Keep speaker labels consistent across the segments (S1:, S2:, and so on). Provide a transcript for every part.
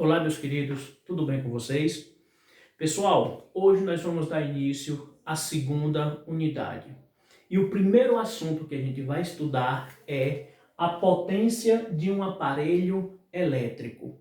S1: Olá, meus queridos, tudo bem com vocês? Pessoal, hoje nós vamos dar início à segunda unidade. E o primeiro assunto que a gente vai estudar é a potência de um aparelho elétrico.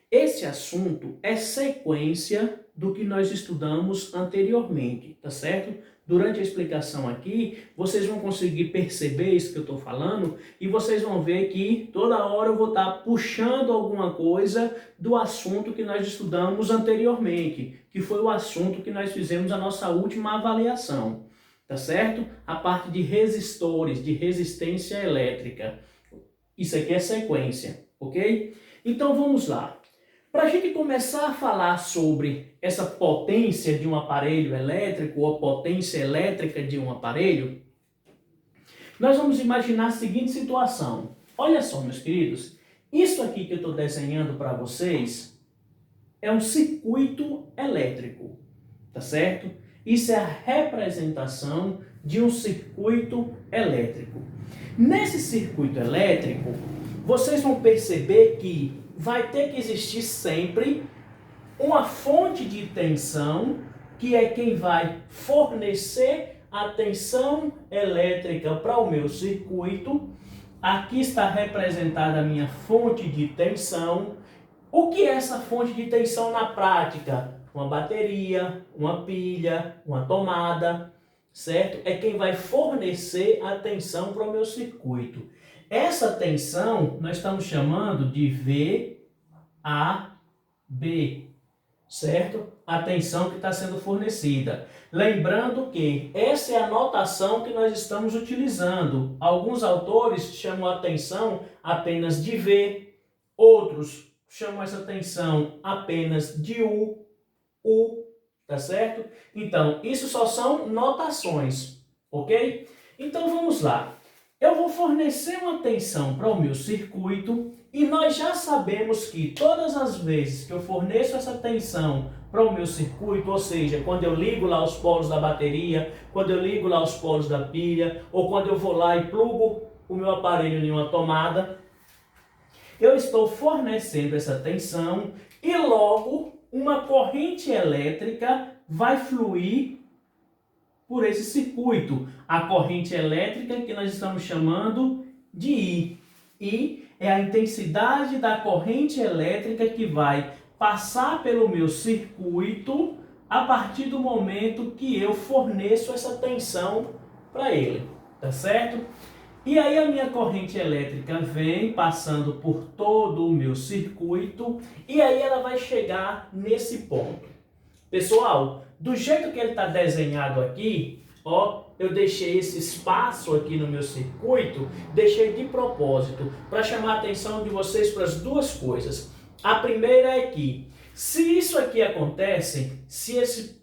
S1: Esse assunto é sequência do que nós estudamos anteriormente, tá certo? Durante a explicação aqui, vocês vão conseguir perceber isso que eu estou falando e vocês vão ver que toda hora eu vou estar puxando alguma coisa do assunto que nós estudamos anteriormente, que foi o assunto que nós fizemos a nossa última avaliação, tá certo? A parte de resistores, de resistência elétrica. Isso aqui é sequência, ok? Então vamos lá. Para a gente começar a falar sobre essa potência de um aparelho elétrico ou a potência elétrica de um aparelho, nós vamos imaginar a seguinte situação. Olha só, meus queridos, isso aqui que eu estou desenhando para vocês é um circuito elétrico, tá certo? Isso é a representação de um circuito elétrico. Nesse circuito elétrico, vocês vão perceber que vai ter que existir sempre uma fonte de tensão, que é quem vai fornecer a tensão elétrica para o meu circuito. Aqui está representada a minha fonte de tensão. O que é essa fonte de tensão na prática? Uma bateria, uma pilha, uma tomada, certo? É quem vai fornecer a tensão para o meu circuito. Essa tensão nós estamos chamando de VAB, certo? A tensão que está sendo fornecida. Lembrando que essa é a notação que nós estamos utilizando. Alguns autores chamam a tensão apenas de V, outros chamam essa tensão apenas de U, tá certo? Então, isso só são notações, ok? Então vamos lá. Eu vou fornecer uma tensão para o meu circuito e nós já sabemos que todas as vezes que eu forneço essa tensão para o meu circuito, ou seja, quando eu ligo lá os polos da bateria, quando eu ligo lá os polos da pilha, ou quando eu vou lá e plugo o meu aparelho em uma tomada, eu estou fornecendo essa tensão e logo uma corrente elétrica vai fluir por esse circuito. A corrente elétrica que nós estamos chamando de I. I é a intensidade da corrente elétrica que vai passar pelo meu circuito a partir do momento que eu forneço essa tensão para ele, tá certo? E aí a minha corrente elétrica vem passando por todo o meu circuito e aí ela vai chegar nesse ponto. Pessoal, do jeito que ele está desenhado aqui, ó, eu deixei esse espaço aqui no meu circuito, deixei de propósito para chamar a atenção de vocês para as duas coisas. A primeira é que, se isso aqui acontece, se esse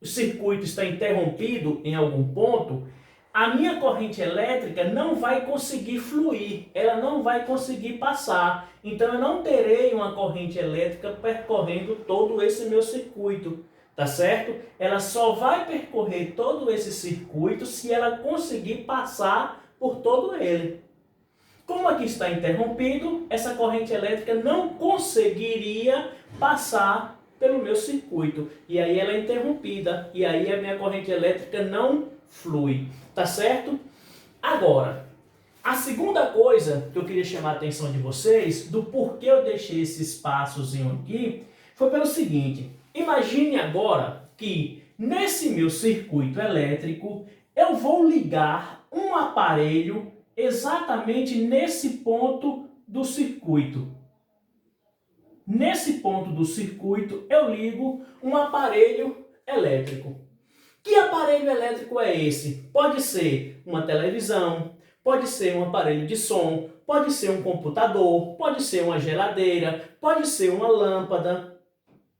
S1: circuito está interrompido em algum ponto, a minha corrente elétrica não vai conseguir fluir, ela não vai conseguir passar. Então eu não terei uma corrente elétrica percorrendo todo esse meu circuito, tá certo? Ela só vai percorrer todo esse circuito se ela conseguir passar por todo ele. Como aqui está interrompido, essa corrente elétrica não conseguiria passar pelo meu circuito. E aí ela é interrompida, e aí a minha corrente elétrica não flui, tá certo? Agora, a segunda coisa que eu queria chamar a atenção de vocês, do porquê eu deixei esse espaçozinho aqui, foi pelo seguinte: imagine agora que nesse meu circuito elétrico eu vou ligar um aparelho exatamente nesse ponto do circuito. Nesse ponto do circuito eu ligo um aparelho elétrico. Que aparelho elétrico é esse? Pode ser uma televisão, pode ser um aparelho de som, pode ser um computador, pode ser uma geladeira, pode ser uma lâmpada,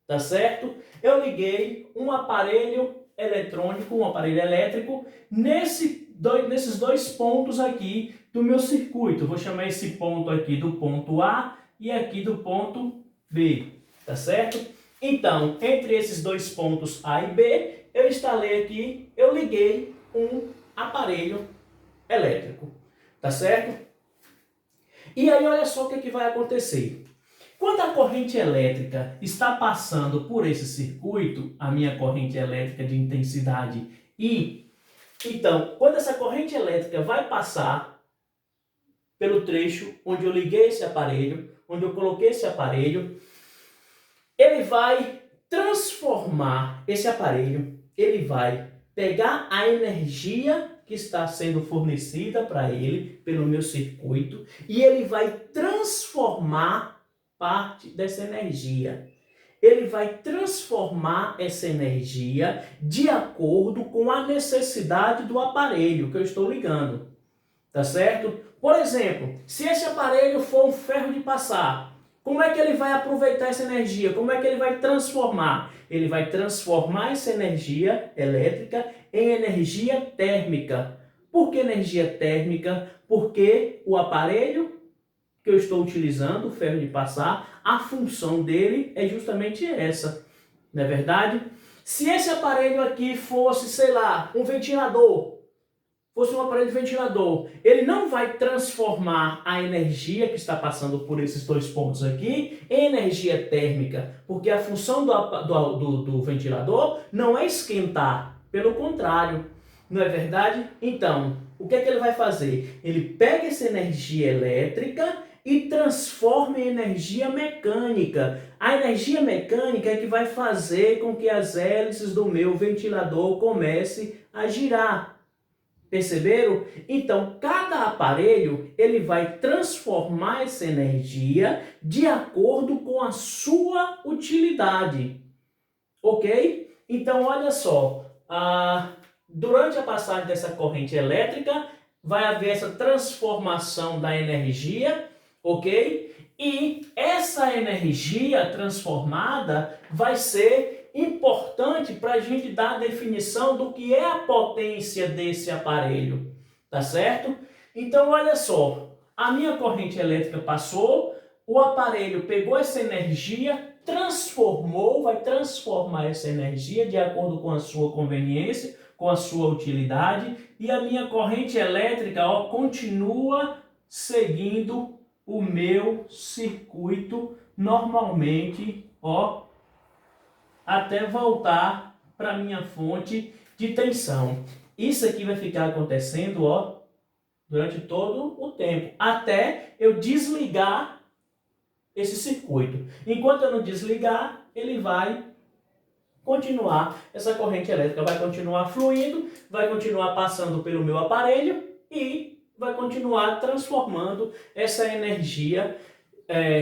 S1: tá certo? Eu liguei um aparelho eletrônico, um aparelho elétrico, nesses dois pontos aqui do meu circuito. Vou chamar esse ponto aqui do ponto A e aqui do ponto B, tá certo? Então, entre esses dois pontos A e B, eu instalei aqui, eu liguei um aparelho elétrico, tá certo? E aí olha só o que vai acontecer. Quando a corrente elétrica está passando por esse circuito, a minha corrente elétrica de intensidade I, então, quando essa corrente elétrica vai passar pelo trecho onde eu liguei esse aparelho, onde eu coloquei esse aparelho, ele vai transformar esse aparelho, ele vai pegar a energia que está sendo fornecida para ele pelo meu circuito e ele vai transformar parte dessa energia. Ele vai transformar essa energia de acordo com a necessidade do aparelho que eu estou ligando. Tá certo? Por exemplo, se esse aparelho for um ferro de passar, como é que ele vai aproveitar essa energia? Como é que ele vai transformar? Ele vai transformar essa energia elétrica em energia térmica. Por que energia térmica? Porque o aparelho que eu estou utilizando, o ferro de passar, a função dele é justamente essa. Não é verdade? Se esse aparelho aqui fosse, sei lá, um ventilador, fosse um aparelho de ventilador, ele não vai transformar a energia que está passando por esses dois pontos aqui em energia térmica, porque a função do ventilador não é esquentar, pelo contrário, não é verdade? Então, o que é que ele vai fazer? Ele pega essa energia elétrica e transforma em energia mecânica. A energia mecânica é que vai fazer com que as hélices do meu ventilador comecem a girar. Perceberam? Então, cada aparelho ele vai transformar essa energia de acordo com a sua utilidade. Ok? Então, olha só. Durante a passagem dessa corrente elétrica, vai haver essa transformação da energia, ok? E essa energia transformada vai ser importante para a gente dar a definição do que é a potência desse aparelho, tá certo? Então, olha só, a minha corrente elétrica passou, o aparelho pegou essa energia, transformou, vai transformar essa energia de acordo com a sua conveniência, com a sua utilidade, e a minha corrente elétrica, ó, continua seguindo o meu circuito normalmente, ó, até voltar para a minha fonte de tensão. Isso aqui vai ficar acontecendo, ó, durante todo o tempo, até eu desligar esse circuito. Enquanto eu não desligar, ele vai continuar, essa corrente elétrica vai continuar fluindo, vai continuar passando pelo meu aparelho e vai continuar transformando essa energia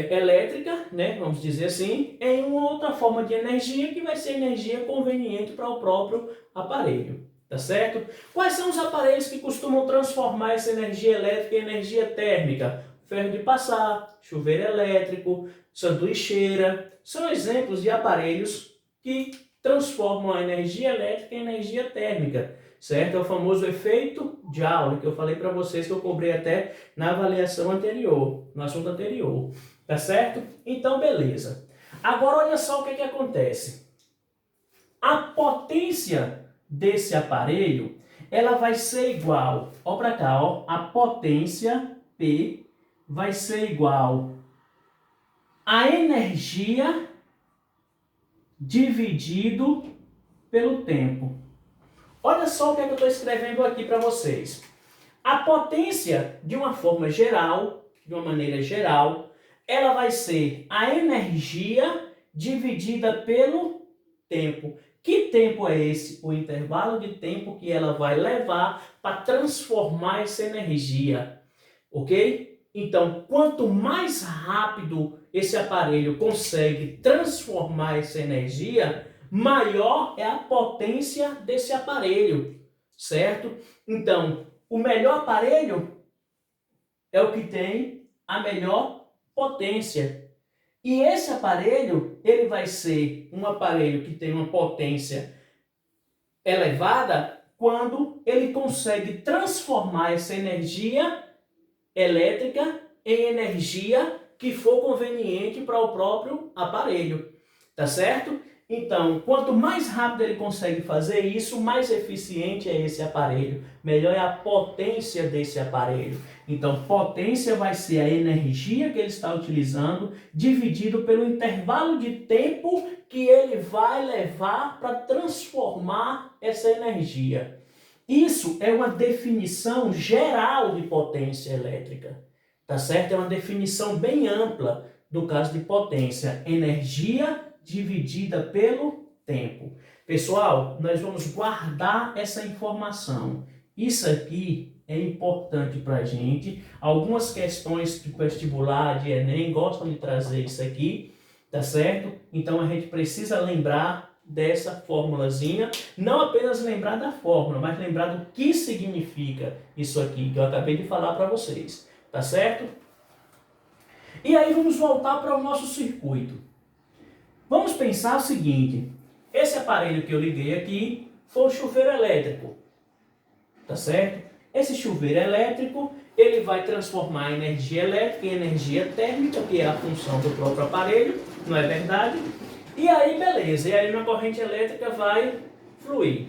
S1: elétrica, né, vamos dizer assim, em uma outra forma de energia que vai ser energia conveniente para o próprio aparelho, tá certo? Quais são os aparelhos que costumam transformar essa energia elétrica em energia térmica? Ferro de passar, chuveiro elétrico, sanduicheira, são exemplos de aparelhos que transformam a energia elétrica em energia térmica, certo? É o famoso efeito Joule, que eu falei para vocês, que eu cobrei até na avaliação anterior, no assunto anterior, tá certo? Então, beleza. Agora, olha só o que acontece. A potência desse aparelho, ela vai ser igual, ó para cá, ó, a potência P vai ser igual a energia dividido pelo tempo. Olha só o que eu estou escrevendo aqui para vocês. A potência, de uma forma geral, de uma maneira geral, ela vai ser a energia dividida pelo tempo. Que tempo é esse? O intervalo de tempo que ela vai levar para transformar essa energia. Ok? Então, quanto mais rápido esse aparelho consegue transformar essa energia, maior é a potência desse aparelho, certo? Então, o melhor aparelho é o que tem a melhor potência. E esse aparelho, ele vai ser um aparelho que tem uma potência elevada quando ele consegue transformar essa energia elétrica em energia que for conveniente para o próprio aparelho, tá certo? Então, quanto mais rápido ele consegue fazer isso, mais eficiente é esse aparelho, melhor é a potência desse aparelho. Então, potência vai ser a energia que ele está utilizando, dividido pelo intervalo de tempo que ele vai levar para transformar essa energia. Isso é uma definição geral de potência elétrica, tá certo? É uma definição bem ampla do caso de potência, energia dividida pelo tempo. Pessoal, nós vamos guardar essa informação. Isso aqui é importante para a gente. Algumas questões de vestibular, de Enem, gostam de trazer isso aqui, tá certo? Então a gente precisa lembrar dessa formulazinha, não apenas lembrar da fórmula, mas lembrar do que significa isso aqui, que eu acabei de falar para vocês, tá certo? E aí vamos voltar para o nosso circuito. Vamos pensar o seguinte, esse aparelho que eu liguei aqui foi o chuveiro elétrico, tá certo? Esse chuveiro elétrico, ele vai transformar a energia elétrica em energia térmica, que é a função do próprio aparelho, não é verdade? E aí, beleza, e aí minha corrente elétrica vai fluir.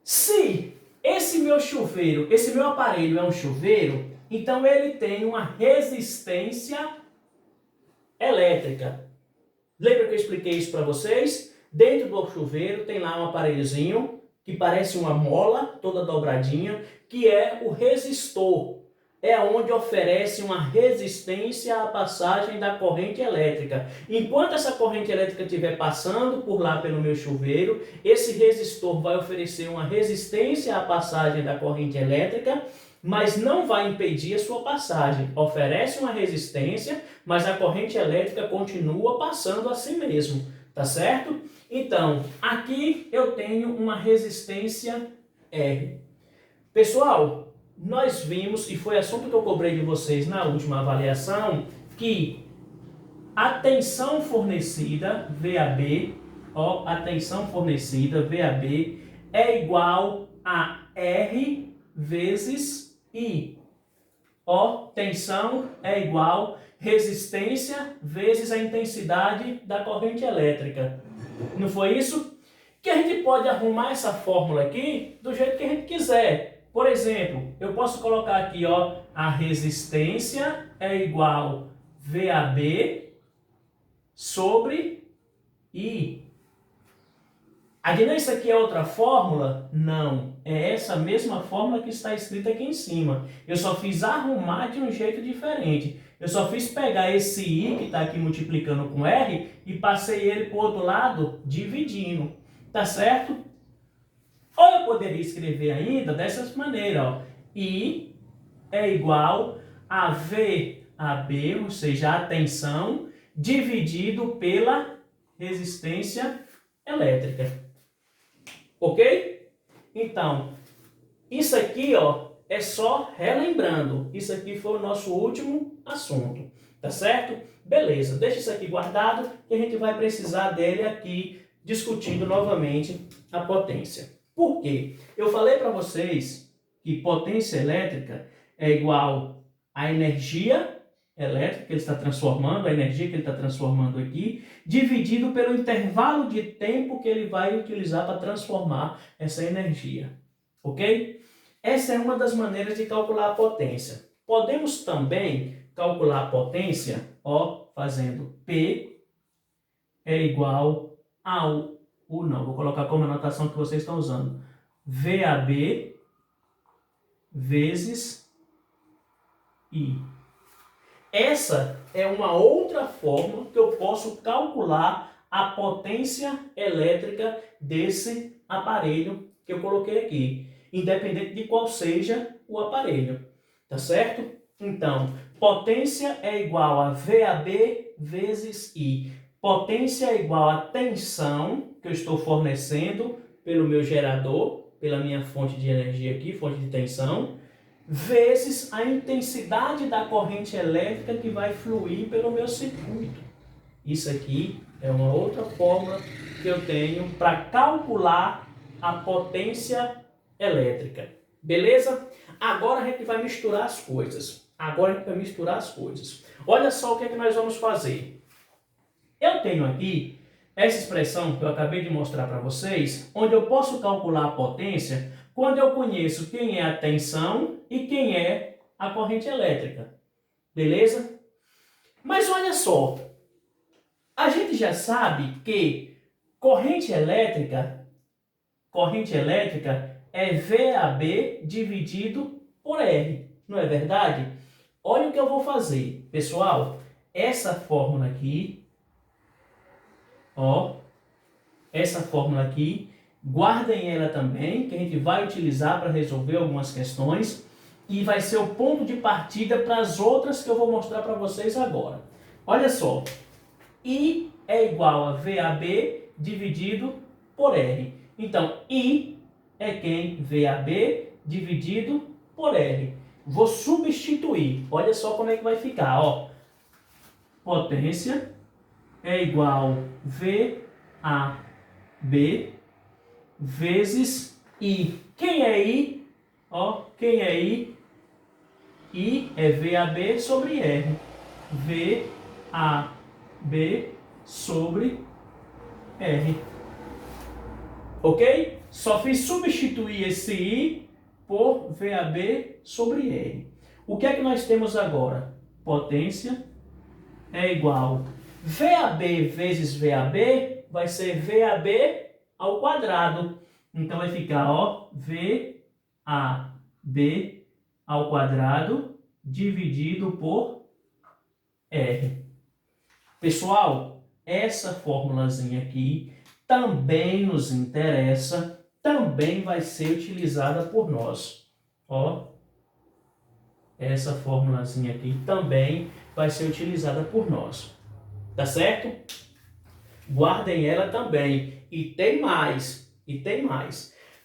S1: Se esse meu aparelho é um chuveiro, então ele tem uma resistência elétrica. Lembra que eu expliquei isso para vocês? Dentro do chuveiro tem lá um aparelhozinho que parece uma mola toda dobradinha, que é o resistor. É onde oferece uma resistência à passagem da corrente elétrica. Enquanto essa corrente elétrica estiver passando por lá pelo meu chuveiro, esse resistor vai oferecer uma resistência à passagem da corrente elétrica, mas não vai impedir a sua passagem. Oferece uma resistência, mas a corrente elétrica continua passando assim mesmo, tá certo? Então, aqui eu tenho uma resistência R. Pessoal, nós vimos, e foi assunto que eu cobrei de vocês na última avaliação, que a tensão fornecida, VAB, a tensão fornecida, VAB, é igual a R vezes I. Tensão é igual resistência vezes a intensidade da corrente elétrica. Não foi isso? Que a gente pode arrumar essa fórmula aqui do jeito que a gente quiser. Por exemplo, eu posso colocar aqui, a resistência é igual VAB sobre I. Adina, isso aqui é outra fórmula? Não, é essa mesma fórmula que está escrita aqui em cima. Eu só fiz arrumar de um jeito diferente. Eu só fiz pegar esse I que está aqui multiplicando com R e passei ele para o outro lado dividindo. Tá certo? Ou eu poderia escrever ainda dessa maneira, I é igual a VAB, ou seja, a tensão, dividido pela resistência elétrica. Ok? Então, isso aqui, é só relembrando. Isso aqui foi o nosso último assunto. Tá certo? Beleza, deixa isso aqui guardado que a gente vai precisar dele aqui discutindo novamente a potência. Por quê? Eu falei para vocês que potência elétrica é igual à energia elétrica que ele está transformando, a energia que ele está transformando aqui, dividido pelo intervalo de tempo que ele vai utilizar para transformar essa energia. Ok? Essa é uma das maneiras de calcular a potência. Podemos também calcular a potência, fazendo P é igual ao, vou colocar como anotação que vocês estão usando, VAB vezes I. Essa é uma outra forma que eu posso calcular a potência elétrica desse aparelho que eu coloquei aqui, independente de qual seja o aparelho, tá certo? Então, potência é igual a VAB vezes I. Potência é igual a tensão que eu estou fornecendo pelo meu gerador, pela minha fonte de energia aqui, fonte de tensão, vezes a intensidade da corrente elétrica que vai fluir pelo meu circuito. Isso aqui é uma outra fórmula que eu tenho para calcular a potência elétrica. Beleza? Agora a gente vai misturar as coisas. Olha só o que é que nós vamos fazer. Eu tenho aqui essa expressão que eu acabei de mostrar para vocês, onde eu posso calcular a potência quando eu conheço quem é a tensão e quem é a corrente elétrica. Beleza? Mas olha só, a gente já sabe que corrente elétrica é VAB dividido por R, não é verdade? Olha o que eu vou fazer, pessoal. Essa fórmula aqui, ó, essa fórmula aqui, guardem ela também, que a gente vai utilizar para resolver algumas questões e vai ser o ponto de partida para as outras que eu vou mostrar para vocês agora. Olha só, I é igual a VAB dividido por R. Então, I é quem? VAB dividido por R. Vou substituir. Olha só como é que vai ficar, ó. Potência é igual VAB vezes I. Quem é I? Ó, quem é I? I é VAB sobre R. VAB sobre R. Ok? Só fiz substituir esse I por VAB sobre R. O que é que nós temos agora? Potência é igual VAB vezes VAB vai ser VAB ao quadrado. Então vai ficar, ó, VAB ao quadrado dividido por R. Pessoal, essa formulazinha aqui também nos interessa, também vai ser utilizada por nós. Ó, essa formulazinha aqui também vai ser utilizada por nós. Tá certo? Guardem ela também. E tem mais.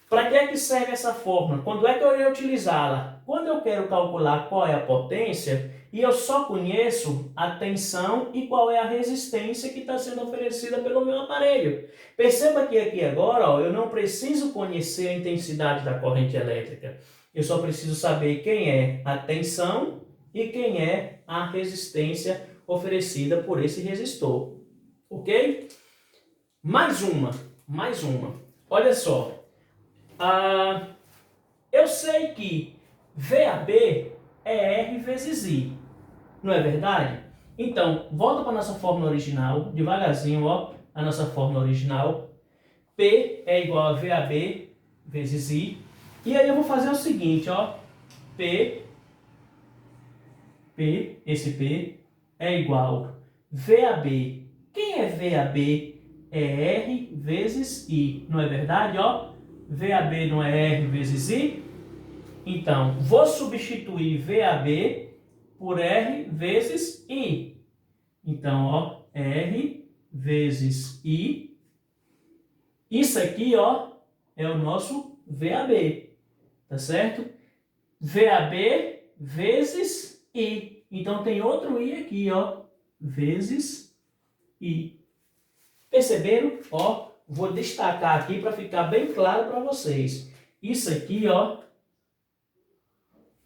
S1: Para que é que serve essa fórmula? Quando é que eu irei utilizá-la? Quando eu quero calcular qual é a potência e eu só conheço a tensão e qual é a resistência que está sendo oferecida pelo meu aparelho. Perceba que aqui agora, ó, eu não preciso conhecer a intensidade da corrente elétrica. Eu só preciso saber quem é a tensão e quem é a resistência oferecida por esse resistor. Ok? Mais uma. Olha só. Eu sei que VAB é R vezes I. Não é verdade? Então, volta para a nossa fórmula original, devagarzinho, ó, a nossa fórmula original. P é igual a VAB vezes I. E aí eu vou fazer o seguinte, ó. Esse P é igual VAB. Quem é VAB? É R vezes I. Não é verdade, ó? VAB não é R vezes I? Então, vou substituir VAB por R vezes I. Então, ó, R vezes I. Isso aqui, ó, é o nosso VAB. Tá certo? VAB vezes I. Então, tem outro I aqui, ó, vezes I. Perceberam? Ó, vou destacar aqui para ficar bem claro para vocês. Isso aqui, ó,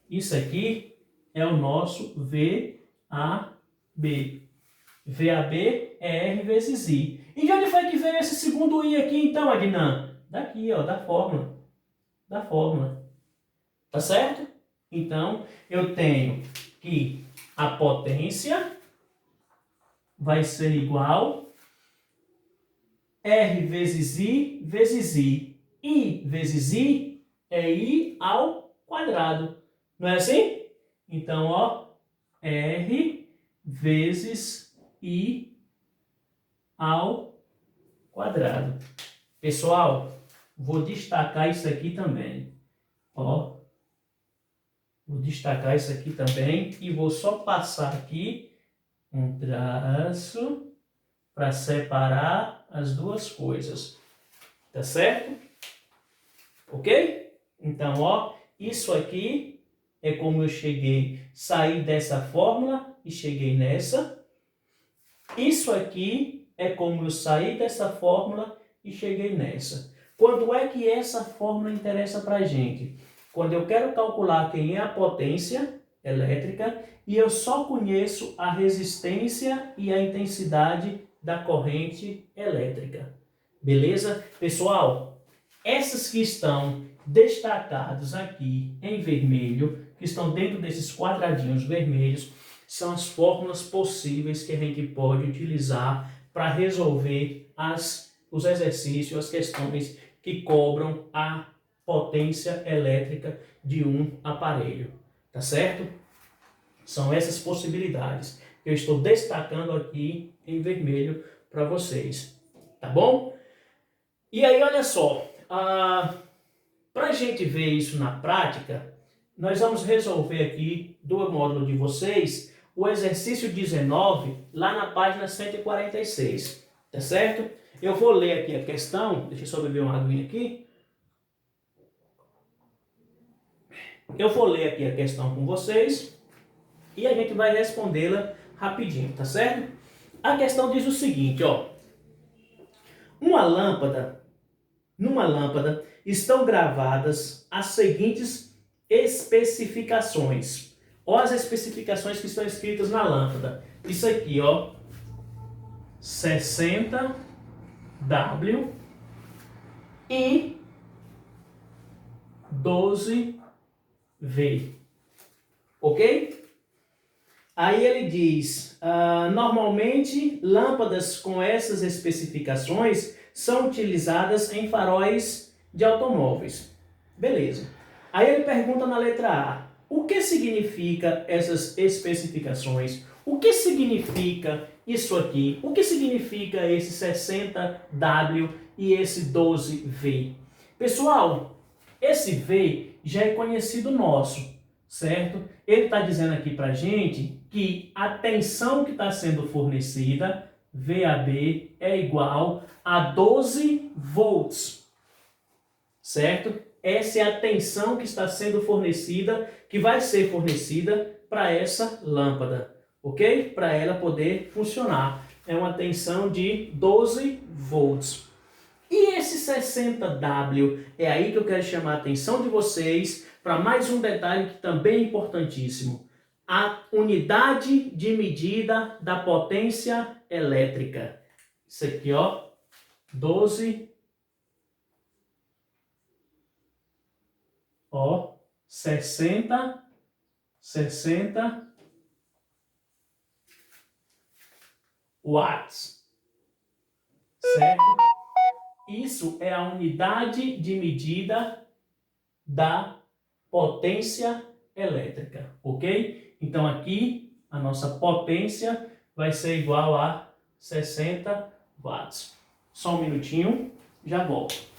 S1: isso aqui é o nosso VAB. VAB é R vezes I. E de onde foi que veio esse segundo I aqui, então, Adnan? Daqui, ó, da fórmula. Tá certo? Então, eu tenho que a potência vai ser igual R vezes I vezes I. I vezes I é I ao quadrado. Não é assim? Então, ó, R vezes I ao quadrado. Pessoal, vou destacar isso aqui também. Ó, vou destacar isso aqui também e vou só passar aqui um traço para separar as duas coisas. Tá certo? Ok? Então, ó, isso aqui é como eu saí dessa fórmula e cheguei nessa. Isso aqui é como eu saí dessa fórmula e cheguei nessa. Quando é que essa fórmula interessa para a gente? Quando eu quero calcular quem é a potência elétrica e eu só conheço a resistência e a intensidade da corrente elétrica. Beleza? Pessoal, essas que estão destacadas aqui em vermelho, que estão dentro desses quadradinhos vermelhos, são as fórmulas possíveis que a gente pode utilizar para resolver os exercícios, as questões que cobram a potência elétrica de um aparelho. Tá certo? São essas possibilidades que eu estou destacando aqui em vermelho para vocês. Tá bom? E aí, olha só, para a gente ver isso na prática, nós vamos resolver aqui do módulo de vocês o exercício 19, lá na página 146, tá certo? Eu vou ler aqui a questão, deixa eu só beber uma aguinha aqui. Eu vou ler aqui a questão com vocês e a gente vai respondê-la rapidinho, tá certo? A questão diz o seguinte, ó. Numa lâmpada estão gravadas as seguintes especificações. Olha as especificações que estão escritas na lâmpada. Isso aqui, ó. 60W e 12V. Ok? Aí ele diz, normalmente lâmpadas com essas especificações são utilizadas em faróis de automóveis. Beleza. Aí ele pergunta na letra A, o que significa essas especificações? O que significa isso aqui? O que significa esse 60W e esse 12V? Pessoal, esse V já é conhecido nosso, certo? Ele está dizendo aqui para a gente que a tensão que está sendo fornecida, VAB, é igual a 12 volts, certo? Essa é a tensão que está sendo fornecida, que vai ser fornecida para essa lâmpada, ok? Para ela poder funcionar. É uma tensão de 12 volts. E esse 60W, é aí que eu quero chamar a atenção de vocês para mais um detalhe que também é importantíssimo. A unidade de medida da potência elétrica. Isso aqui, ó, 12, ó, 60 watts, certo? Isso é a unidade de medida da potência elétrica, ok? Então aqui a nossa potência vai ser igual a 60 watts. Só um minutinho, já volto.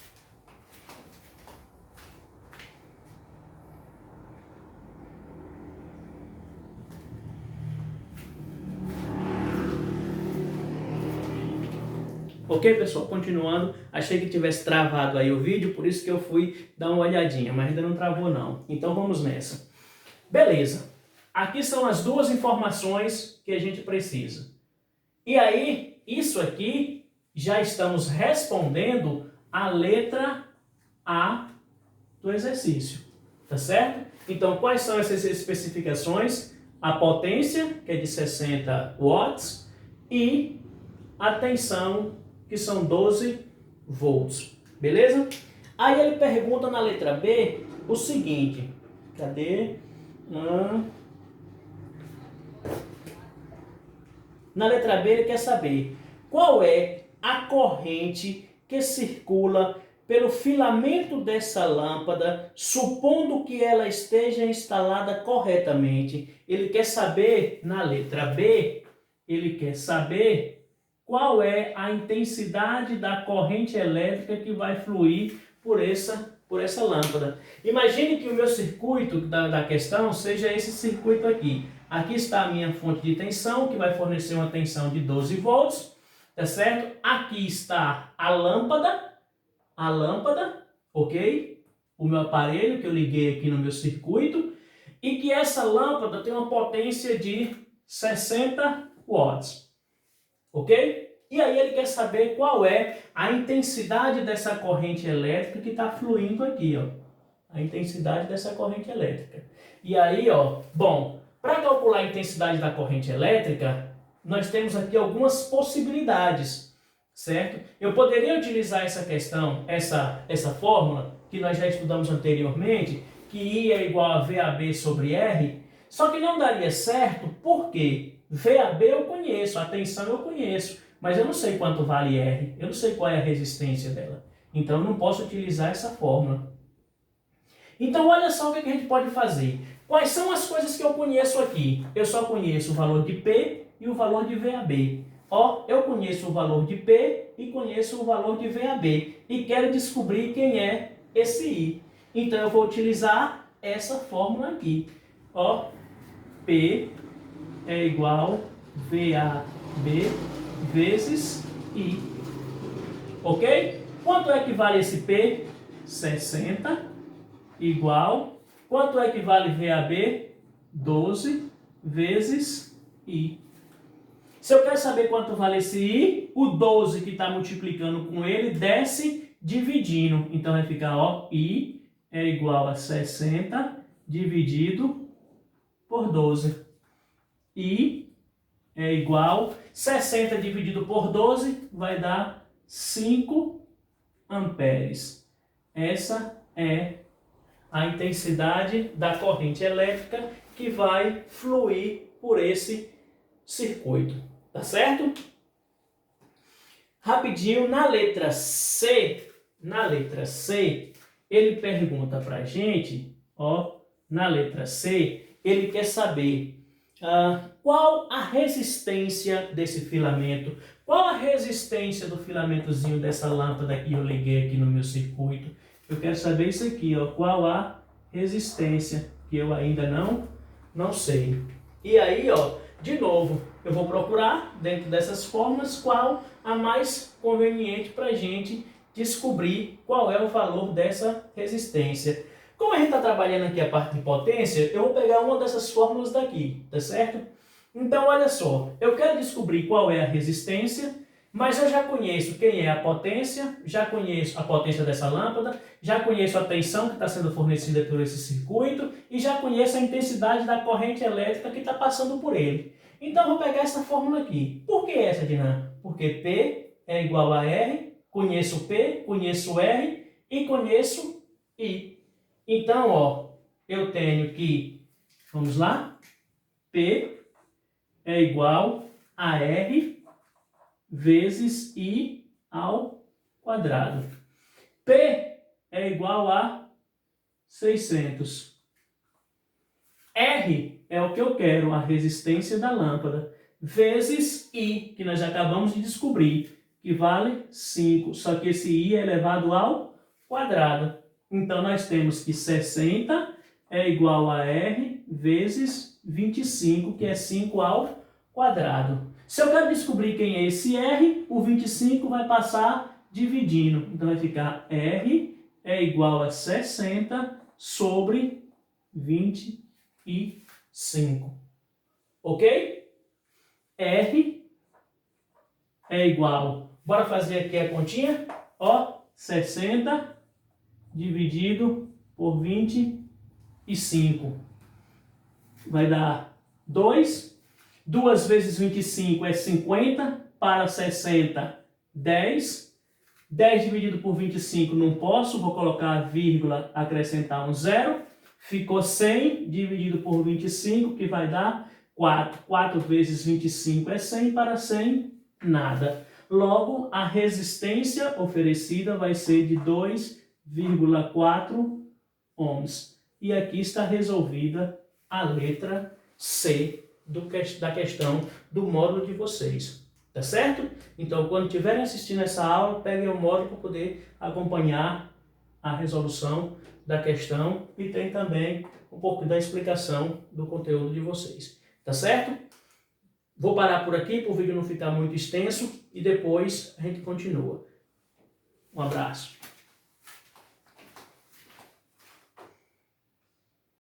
S1: Ok, pessoal? Continuando, achei que tivesse travado aí o vídeo, por isso que eu fui dar uma olhadinha, mas ainda não travou não. Então vamos nessa. Beleza, aqui são as duas informações que a gente precisa. E aí, isso aqui, já estamos respondendo a letra A do exercício, tá certo? Então, quais são essas especificações? A potência, que é de 60 watts, e a tensão, que são 12 volts, beleza? Aí ele pergunta na letra B o seguinte, cadê? Na letra B ele quer saber qual é a corrente que circula pelo filamento dessa lâmpada, supondo que ela esteja instalada corretamente. Ele quer saber, na letra B, ele quer saber qual é a intensidade da corrente elétrica que vai fluir por essa lâmpada. Imagine que o meu circuito da questão seja esse circuito aqui. Aqui está a minha fonte de tensão, que vai fornecer uma tensão de 12 volts, tá certo? Aqui está a lâmpada, ok? O meu aparelho que eu liguei aqui no meu circuito, e que essa lâmpada tem uma potência de 60 watts. Ok? E aí ele quer saber qual é a intensidade dessa corrente elétrica que está fluindo aqui, ó. A intensidade dessa corrente elétrica. E aí, ó, bom, para calcular a intensidade da corrente elétrica, nós temos aqui algumas possibilidades, certo? Eu poderia utilizar essa questão, essa fórmula que nós já estudamos anteriormente, que I é igual a VAB sobre R, só que não daria certo porque VAB eu conheço, a tensão eu conheço, mas eu não sei quanto vale R, eu não sei qual é a resistência dela. Então eu não posso utilizar essa fórmula. Então olha só o que a gente pode fazer. Quais são as coisas que eu conheço aqui? Eu só conheço o valor de P e o valor de VAB. Ó, eu conheço o valor de P e conheço o valor de VAB. E quero descobrir quem é esse I. Então eu vou utilizar essa fórmula aqui. Ó, P é igual VAB vezes I. Ok? Quanto é que vale esse P? 60 igual. Quanto é que vale VAB? 12 vezes I. Se eu quero saber quanto vale esse I, o 12 que está multiplicando com ele desce dividindo. Então vai ficar, ó, I é igual a 60 dividido por 12. I é igual, 60 dividido por 12 vai dar 5 amperes. Essa é a intensidade da corrente elétrica que vai fluir por esse circuito. Tá certo? Rapidinho, na letra C, ele pergunta pra gente, ó, na letra C, ele quer saber qual a resistência desse filamento, qual a resistência do filamentozinho dessa lâmpada que eu liguei aqui no meu circuito. Eu quero saber isso aqui, ó, qual a resistência, que eu ainda não sei. E aí, ó, de novo, eu vou procurar dentro dessas fórmulas qual a mais conveniente para a gente descobrir qual é o valor dessa resistência. Como a gente está trabalhando aqui a parte de potência, eu vou pegar uma dessas fórmulas daqui, tá certo? Então, olha só, eu quero descobrir qual é a resistência, mas eu já conheço quem é a potência, já conheço a potência dessa lâmpada, já conheço a tensão que está sendo fornecida por esse circuito e já conheço a intensidade da corrente elétrica que está passando por ele. Então, eu vou pegar essa fórmula aqui. Por que essa, Dinan? Porque P é igual a R, conheço P, conheço R e conheço I. Então, ó, eu tenho que, vamos lá, P é igual a R vezes I ao quadrado. P é igual a 600. R é o que eu quero, a resistência da lâmpada, vezes I, que nós acabamos de descobrir, que vale 5. Só que esse I é elevado ao quadrado. Então, nós temos que 60 é igual a R vezes 25, que é 5 ao quadrado. Se eu quero descobrir quem é esse R, o 25 vai passar dividindo. Então, vai ficar R é igual a 60 sobre 25. Ok? R é igual... Bora fazer aqui a continha? Ó, 60 dividido por 25. Vai dar 2. 2 vezes 25 é 50. Para 60, 10. 10 dividido por 25 não posso. Vou colocar a vírgula, acrescentar um zero. Ficou 100 dividido por 25, que vai dar 4. 4 vezes 25 é 100. Para 100, nada. Logo, a resistência oferecida vai ser de 2,4 ohms. E aqui está resolvida a letra C da questão do módulo de vocês. Tá certo? Então, quando estiverem assistindo essa aula, peguem o módulo para poder acompanhar a resolução da questão e tem também um pouco da explicação do conteúdo de vocês. Tá certo? Vou parar por aqui para o vídeo não ficar muito extenso e depois a gente continua. Um abraço.